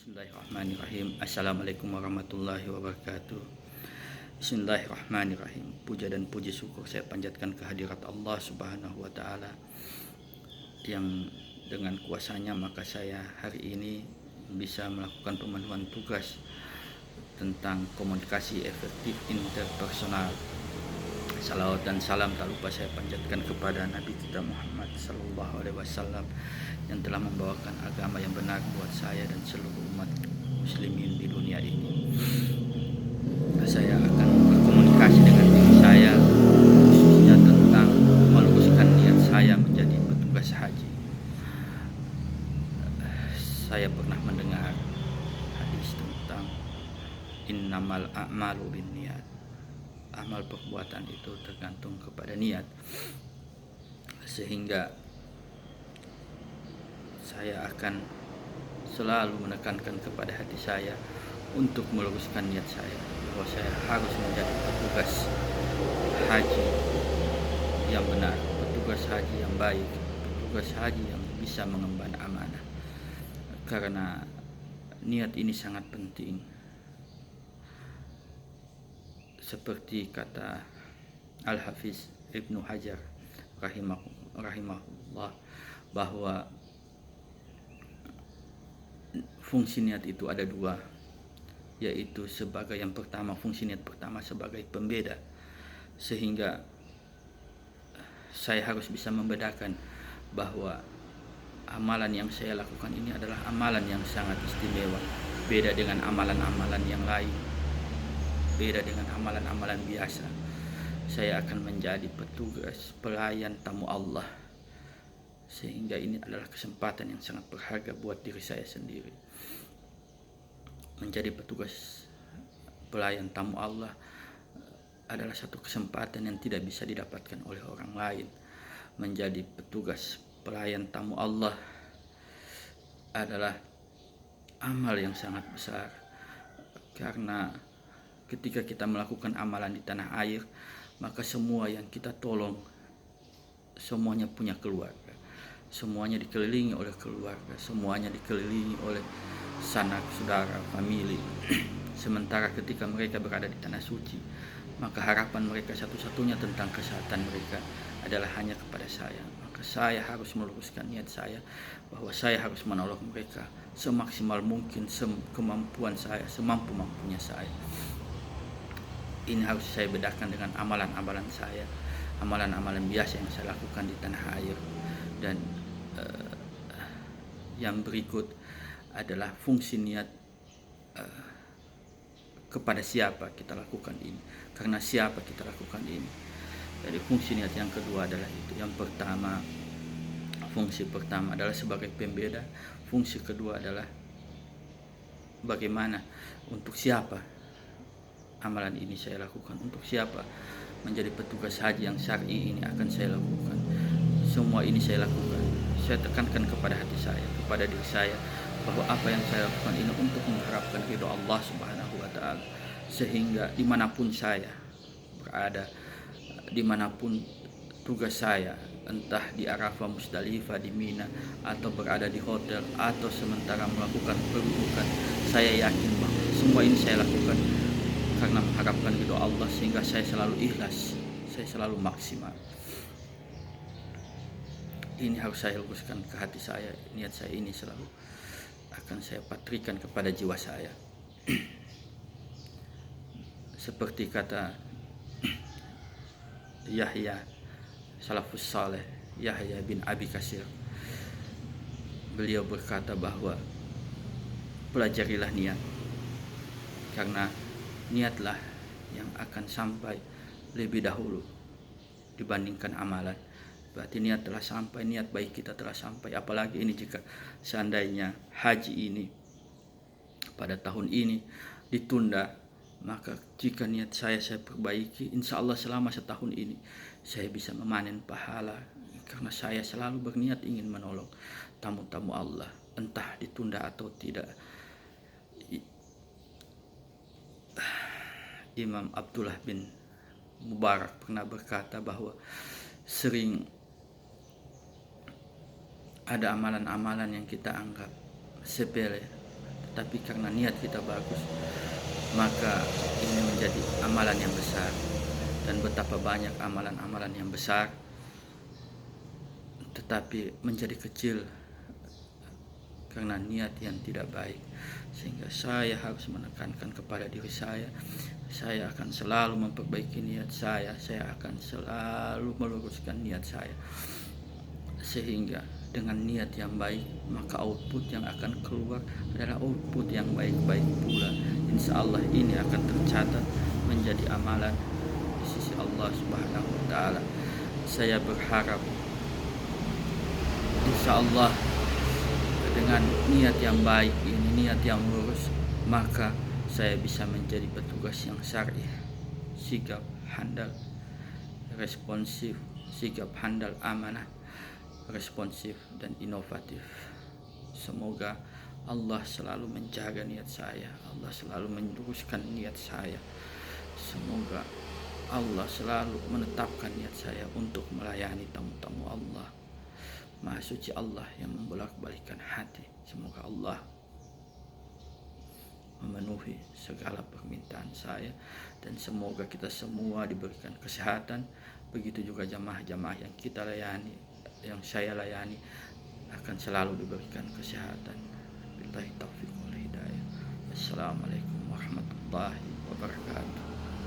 Bismillahirrahmanirrahim. Assalamualaikum warahmatullahi wabarakatuh. Bismillahirrahmanirrahim. Puja dan puji syukur saya panjatkan kehadirat Allah Subhanahu wa taala yang dengan kuasanya maka saya hari ini bisa melakukan pemenuhan tugas tentang komunikasi efektif interpersonal. Salawat dan salam tak lupa saya panjatkan kepada Nabi kita Muhammad sallallahu alaihi wasallam yang telah membawakan agama yang benar buat saya dan seluruh umat muslimin di dunia ini. Saya akan berkomunikasi dengan diri saya khususnya tentang meluruskan niat saya menjadi petugas haji. Saya pernah mendengar hadis tentang innamal a'malu binniyat. Amal perbuatan itu tergantung kepada niat, sehingga saya akan selalu menekankan kepada hati saya untuk meluruskan niat saya bahwa saya harus menjadi petugas haji yang benar, petugas haji yang baik, petugas haji yang bisa mengemban amanah, karena niat ini sangat penting. Seperti kata Al-Hafiz Ibnu Hajar rahimahullah bahwa fungsi niat itu ada dua, yaitu sebagai yang pertama, fungsi niat pertama sebagai pembeda, sehingga saya harus bisa membedakan bahwa amalan yang saya lakukan ini adalah amalan yang sangat istimewa, beda dengan amalan-amalan yang lain, beda dengan amalan-amalan biasa. Saya akan menjadi petugas pelayan tamu Allah, sehingga ini adalah kesempatan yang sangat berharga buat diri saya sendiri. Menjadi petugas pelayan tamu Allah adalah satu kesempatan yang tidak bisa didapatkan oleh orang lain. Menjadi petugas pelayan tamu Allah adalah amal yang sangat besar, karena ketika kita melakukan amalan di tanah air, maka semua yang kita tolong semuanya punya keluarga, semuanya dikelilingi oleh keluarga, semuanya dikelilingi oleh sanak saudara, famili. Sementara ketika mereka berada di tanah suci, maka harapan mereka satu-satunya tentang kesehatan mereka adalah hanya kepada saya. Maka saya harus meluruskan niat saya bahwa saya harus menolong mereka semaksimal mungkin, kemampuan saya, semampu-mampunya saya. Ini harus saya bedakan dengan amalan-amalan saya, amalan-amalan biasa yang saya lakukan di tanah air. Dan yang berikut adalah fungsi niat, kepada siapa kita lakukan ini, karena siapa kita lakukan ini. Jadi fungsi niat yang kedua adalah itu. Yang pertama, fungsi pertama adalah sebagai pembeda, fungsi kedua adalah bagaimana, untuk siapa amalan ini saya lakukan, untuk siapa menjadi petugas haji yang syar'i ini akan saya lakukan. Semua ini saya lakukan, saya tekankan kepada hati saya, kepada diri saya, bahwa apa yang saya lakukan ini untuk mengharapkan ridho Allah Subhanahu wa ta'ala. Sehingga dimanapun saya berada, dimanapun tugas saya, entah di Arafah, Musdalifah, di Mina, atau berada di hotel, atau sementara melakukan perubukan, saya yakin bahwa semua ini saya lakukan karena mengharapkan ridho Allah, sehingga saya selalu ikhlas, saya selalu maksimal. Ini harus saya luruskan ke hati saya. Niat saya ini selalu akan saya patrikan kepada jiwa saya. Seperti kata Yahya salafus saleh, Yahya bin Abi Kasir, beliau berkata bahwa pelajarilah niat, karena niatlah yang akan sampai lebih dahulu dibandingkan amalan. Berarti niat telah sampai, niat baik kita telah sampai. Apalagi ini jika seandainya haji ini pada tahun ini ditunda, maka jika niat saya perbaiki, insya Allah selama setahun ini saya bisa memanen pahala, karena saya selalu berniat ingin menolong tamu-tamu Allah, entah ditunda atau tidak. Imam Abdullah bin Mubarak pernah berkata bahwa sering ada amalan-amalan yang kita anggap sepele, tapi karena niat kita bagus, maka ini menjadi amalan yang besar. Dan betapa banyak amalan-amalan yang besar tetapi menjadi kecil karena niat yang tidak baik. Sehingga saya harus menekankan kepada diri saya akan selalu memperbaiki niat saya akan selalu meluruskan niat saya, sehingga dengan niat yang baik maka output yang akan keluar adalah output yang baik-baik pula. Insya Allah ini akan tercatat menjadi amalan di sisi Allah Subhanahu wa Ta'ala. Saya berharap insya Allah dengan niat yang baik ini, niat yang lurus, maka saya bisa menjadi petugas yang syar'i, sigap handal, responsif, sigap handal amanah, responsif dan inovatif. Semoga Allah selalu menjaga niat saya, Allah selalu meluruskan niat saya. Semoga Allah selalu menetapkan niat saya untuk melayani tamu-tamu Allah. Maha suci Allah yang membolak-balikkan hati. Semoga Allah memenuhi segala permintaan saya, dan semoga kita semua diberikan kesehatan. Begitu juga jamaah-jamaah yang kita layani, yang saya layani, akan selalu diberikan kesehatan. Billahi taufiq wal hidayah. Assalamualaikum warahmatullahi wabarakatuh.